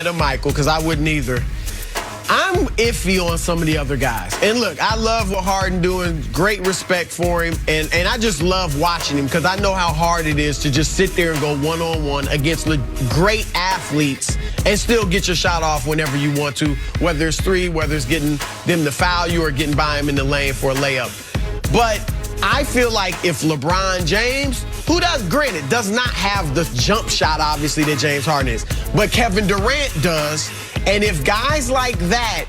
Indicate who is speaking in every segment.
Speaker 1: to Michael, because I wouldn't either. I'm iffy on some of the other guys. And look, I love what Harden doing. Great respect for him. And I just love watching him because I know how hard it is to just sit there and go one-on-one against the great athletes and still get your shot off whenever you want to, whether it's three, whether it's getting them to foul you or getting by him in the lane for a layup. But I feel like if LeBron James, who does not have the jump shot, obviously, that James Harden is, but Kevin Durant does. And if guys like that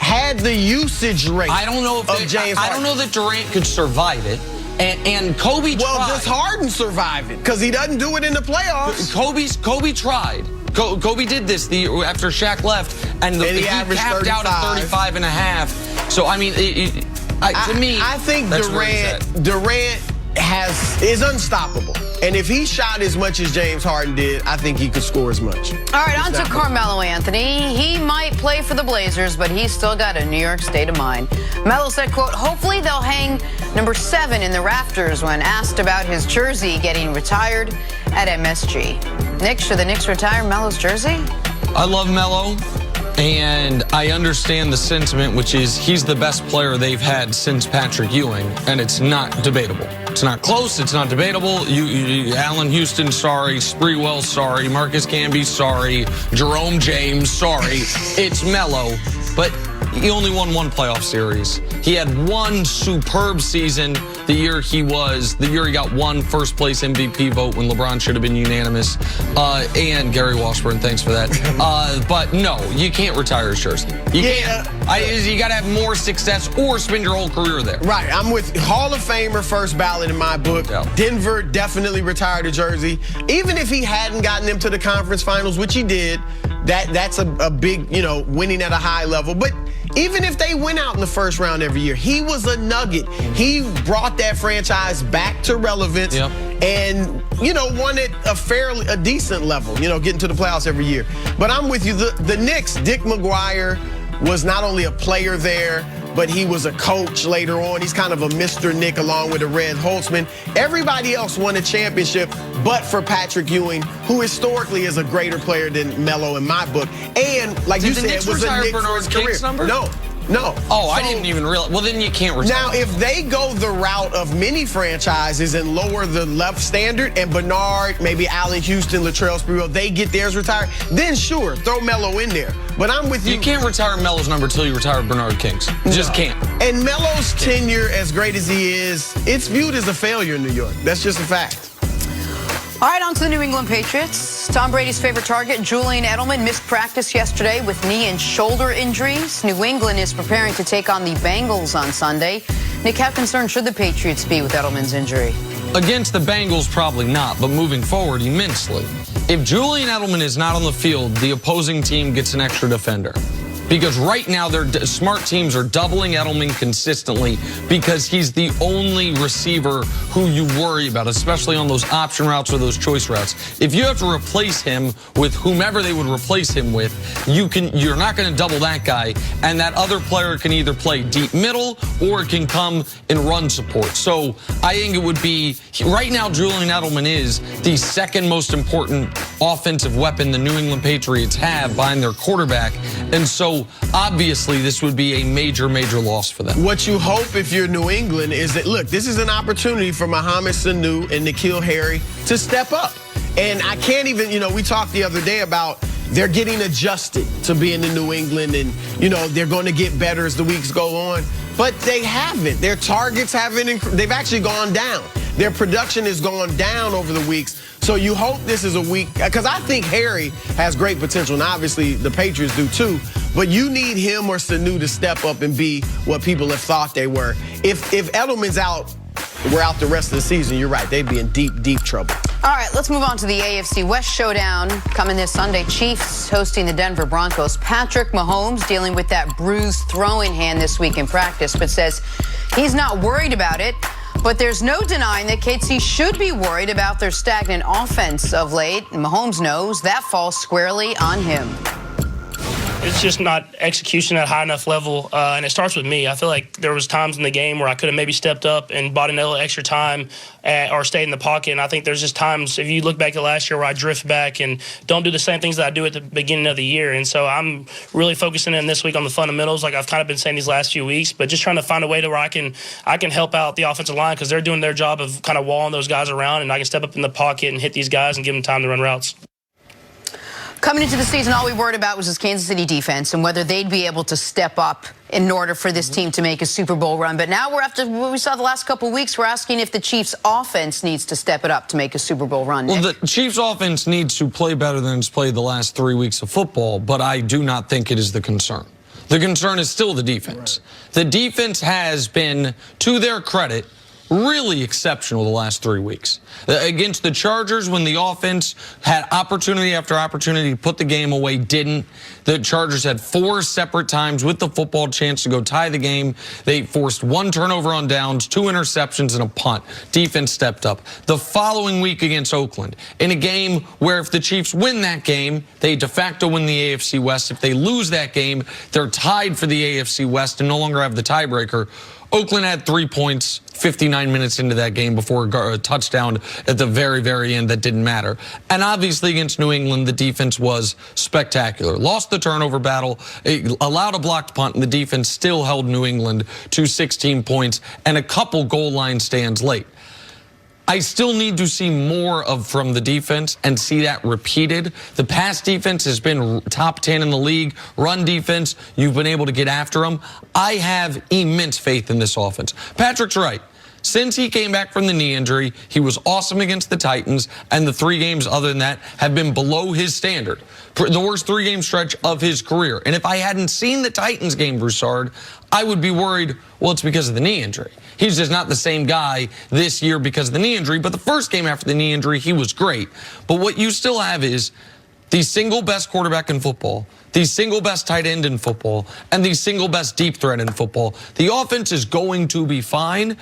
Speaker 1: had the usage rate
Speaker 2: I don't know that Durant could survive it. And Kobe tried.
Speaker 1: Well, does Harden survive it? Because he doesn't do it in the playoffs.
Speaker 2: Kobe tried. Kobe did this after Shaq left, and he capped out at 35 and a half. So, I mean, to me,
Speaker 1: I think Durant is unstoppable. And if he shot as much as James Harden did, I think he could score as much.
Speaker 3: All right, on to Carmelo Anthony. He might play for the Blazers, but he's still got a New York state of mind. Melo said, quote, hopefully they'll hang number 7 in the rafters when asked about his jersey getting retired at MSG. Nick, should the Knicks retire Melo's jersey?
Speaker 2: I love Melo. And I understand the sentiment, which is he's the best player they've had since Patrick Ewing, and it's not debatable. It's not close. It's not debatable. Allen Houston, sorry. Sprewell, sorry. Marcus Camby, sorry. Jerome James, sorry. It's Melo, but he only won one playoff series. He had one superb season the year he got one first place MVP vote when LeBron should have been unanimous. And Gary Washburn, thanks for that. But no, you can't retire his jersey. You can't. You got to have more success or spend your whole career there.
Speaker 1: Right. I'm with Hall of Famer, first ballot in my book. Yeah. Denver definitely retired a jersey. Even if he hadn't gotten them to the conference finals, which he did, that's a big, winning at a high level. But even if they went out in the first round every year, he was a nugget. He brought that franchise back to relevance and, won at a decent level, getting to the playoffs every year. But I'm with you. The Knicks, Dick McGuire was not only a player there, but he was a coach later on. He's kind of a Mr. Nick along with a Red Holtzman. Everybody else won a championship, but for Patrick Ewing, who historically is a greater player than Melo in my book. And like you said, was a Knicks first career. No.
Speaker 2: Oh, I didn't even realize. Well, then you can't retire.
Speaker 1: Now, if they go the route of many franchises and lower the left standard, and Bernard, maybe Allen Houston, Latrell Sprewell, they get theirs retired, then sure, throw Melo in there. But I'm with you.
Speaker 2: You can't retire Melo's number until you retire Bernard King's. You just can't.
Speaker 1: And Melo's tenure, as great as he is, it's viewed as a failure in New York. That's just a fact.
Speaker 3: All right, on to the New England Patriots. Tom Brady's favorite target, Julian Edelman, missed practice yesterday with knee and shoulder injuries. New England is preparing to take on the Bengals on Sunday. Nick, how concerned should the Patriots be with Edelman's injury?
Speaker 2: Against the Bengals, probably not, but moving forward, immensely. If Julian Edelman is not on the field, the opposing team gets an extra defender. Because right now, smart teams are doubling Edelman consistently because he's the only receiver who you worry about, especially on those option routes or those choice routes. If you have to replace him with whomever they would replace him with, you're not going to double that guy, and that other player can either play deep middle or it can come in run support. So I think it would be, right now, Julian Edelman is the second most important offensive weapon the New England Patriots have behind their quarterback, and so obviously, this would be a major, major loss for them.
Speaker 1: What you hope if you're New England is that, look, this is an opportunity for Mohamed Sanu and N'Keal Harry to step up. And I can't even, we talked the other day about they're getting adjusted to being in New England and, they're going to get better as the weeks go on. But they haven't. Their targets they've actually gone down. Their production has gone down over the weeks. So you hope this is a week, because I think Harry has great potential, and obviously the Patriots do too. But you need him or Sanu to step up and be what people have thought they were. If Edelman's out, we're out the rest of the season, you're right. They'd be in deep, deep trouble.
Speaker 3: All right, let's move on to the AFC West showdown coming this Sunday. Chiefs hosting the Denver Broncos. Patrick Mahomes dealing with that bruised throwing hand this week in practice, but says he's not worried about it. But there's no denying that KC should be worried about their stagnant offense of late. And Mahomes knows that falls squarely on him.
Speaker 4: it's just not execution at a high enough level, and it starts with me. I feel like there was times in the game where I could have maybe stepped up and bought another extra time or stayed in the pocket, and I think there's just times, if you look back at last year, where I drift back and don't do the same things that I do at the beginning of the year. And so I'm really focusing in this week on the fundamentals, like I've kind of been saying these last few weeks, but just trying to find a way to where I can help out the offensive line, because they're doing their job of kind of walling those guys around, and I can step up in the pocket and hit these guys and give them time to run routes.
Speaker 3: Coming into the season, all we worried about was this Kansas City defense and whether they'd be able to step up in order for this team to make a Super Bowl run. But now after what we saw the last couple of weeks, we're asking if the Chiefs' offense needs to step it up to make a Super Bowl run.
Speaker 2: Well, the Chiefs' offense needs to play better than it's played the last 3 weeks of football, but I do not think it is the concern. The concern is still the defense. Right. The defense has been, to their credit, really exceptional the last 3 weeks. Against the Chargers, when the offense had opportunity after opportunity to put the game away, didn't. The Chargers had 4 separate times with the football chance to go tie the game. They forced 1 turnover on downs, 2 interceptions, and a punt. Defense stepped up. The following week against Oakland, in a game where if the Chiefs win that game, they de facto win the AFC West. If they lose that game, they're tied for the AFC West and no longer have the tiebreaker. Oakland had 3 points 59 minutes into that game before a touchdown at the very, very end that didn't matter. And obviously against New England, the defense was spectacular. Lost the turnover battle, allowed a blocked punt, and the defense still held New England to 16 points and a couple goal line stands late. I still need to see more from the defense and see that repeated. The pass defense has been top 10 in the league. Run defense, you've been able to get after them. I have immense faith in this offense. Patrick's right. Since he came back from the knee injury, he was awesome against the Titans, and the 3 games other than that have been below his standard. The worst 3-game stretch of his career. And if I hadn't seen the Titans game, Broussard, I would be worried, well, it's because of the knee injury. He's just not the same guy this year because of the knee injury. But the first game after the knee injury, he was great. But what you still have is the single best quarterback in football, the single best tight end in football, and the single best deep threat in football. The offense is going to be fine.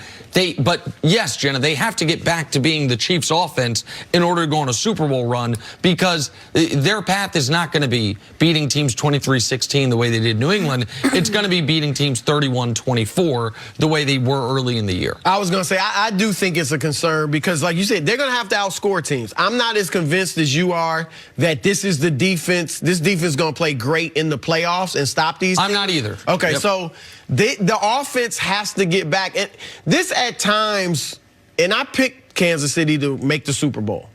Speaker 2: But yes, Jenna, they have to get back to being the Chiefs' offense in order to go on a Super Bowl run, because their path is not going to be beating teams 23-16 the way they did New England. It's going to be beating teams 31-24 the way they were early in the year.
Speaker 1: I was going to say, I do think it's a concern because, like you said, they're going to have to outscore teams. I'm not as convinced as you are that this is the defense. This defense is going to play great in the playoffs and stop these
Speaker 2: I'm
Speaker 1: teams.
Speaker 2: not either.
Speaker 1: Okay,
Speaker 2: yep.
Speaker 1: So the offense has to get back. And this at times, and I picked Kansas City to make the Super Bowl,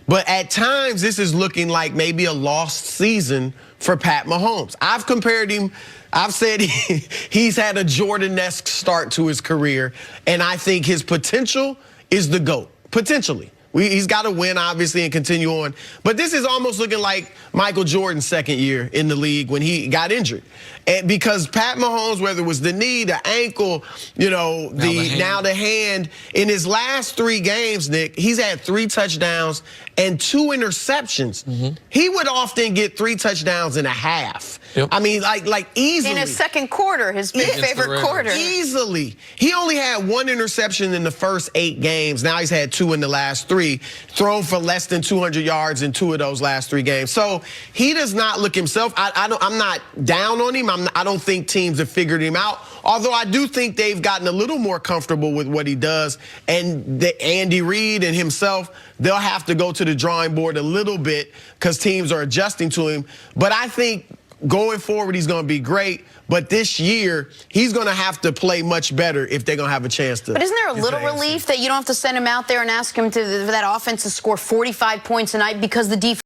Speaker 1: but at times this is looking like maybe a lost season for Pat Mahomes. I've compared him. I've said he's had a Jordan-esque start to his career, and I think his potential is the GOAT, potentially. He's got to win, obviously, and continue on. But this is almost looking like Michael Jordan's second year in the league when he got injured. And because Pat Mahomes, whether it was the knee, the ankle, now the hand, in his last 3 games, Nick, he's had 3 touchdowns and 2 interceptions. Mm-hmm. He would often get 3 touchdowns in a half. Yep. I mean, like easily.
Speaker 3: In his second quarter, his favorite quarter.
Speaker 1: Easily. He only had 1 interception in the first 8 games. Now he's had 2 in the last 3. Thrown for less than 200 yards in 2 of those last 3 games. So he does not look himself. I'm not down on him. I don't think teams have figured him out. Although I do think they've gotten a little more comfortable with what he does. And Andy Reid and himself, they'll have to go to the drawing board a little bit because teams are adjusting to him. But I think going forward, he's going to be great. But this year, he's going to have to play much better if they're going to have a chance to.
Speaker 3: But isn't there a little relief that you don't have to send him out there and ask him for that offense to score 45 points a night because the defense